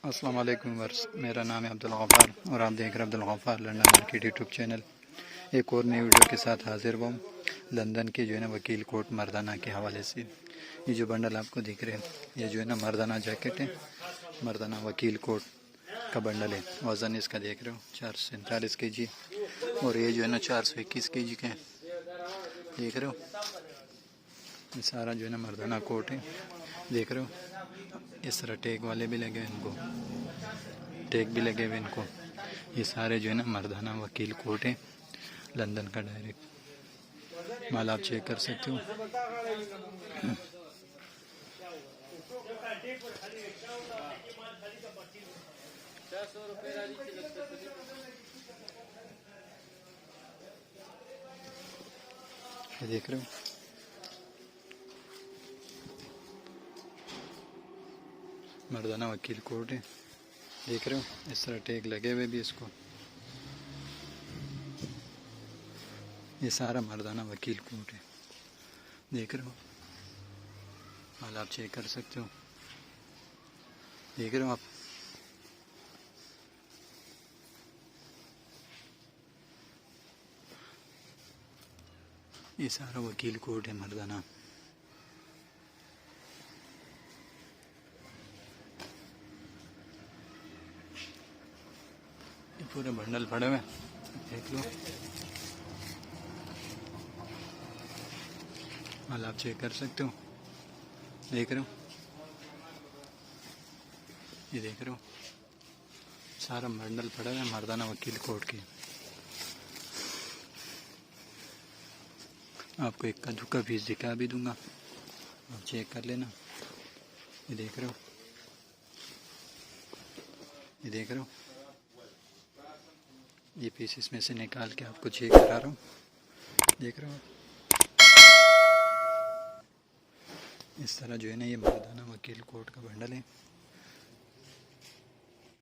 अस्सलाम वालेकुम वर्स, मेरा नाम है अब्दुल गफ़ार और आप देख रहे हैं Abdul Ghaffar London market YouTube channel. एक और नई वीडियो के साथ हाजिर हूँ लंदन के जो है ना वकील कोट मर्दाना के हवाले से। ये जो बंडल आपको दिख रहे हैं ये जो है ना मर्दाना जैकेट है, मर्दाना वकील कोट का बंडल है। वज़न इसका देख रहे हो 447 kg और ये जो है ना 421 kg का है, देख रहे हो। ये सारा जो है ना मर्दाना कोट है, देख रहे हो। इस तरह टैग वाले भी लगे हुए इनको, टैग भी लगे हुए इनको। ये सारे जो है ना मर्दाना वकील कोट है लंदन का। डायरेक्ट माल आप चेक कर सकते हो। ये देख रहे हो, मर्दाना वकील कोट है, देख रहे हो। इस तरह टैग लगे हुए भी इसको। ये सारा मर्दाना वकील कोट है, देख रहे हो। माल आप चेक कर सकते हो, देख रहे हो आप। ये सारा वकील कोट है मर्दाना। ये पूरे बंडल पड़े हुए, देख लो। माल आप चेक कर सकते हो, देख रहे हो। ये देख रहे हो, सारा बंडल पड़ा हुआ है मर्दाना वकील कोट के। आपको इक्का दुक्का पीस दिखा भी दूंगा, आप चेक कर लेना। ये देख रहे हो, ये देख रहे हो। ये पीस इसमें से निकाल के आपको चेक करा रहा हूँ, देख रहे हो। इस तरह जो है ना ये मर्दाना वकील कोट का बंडल है।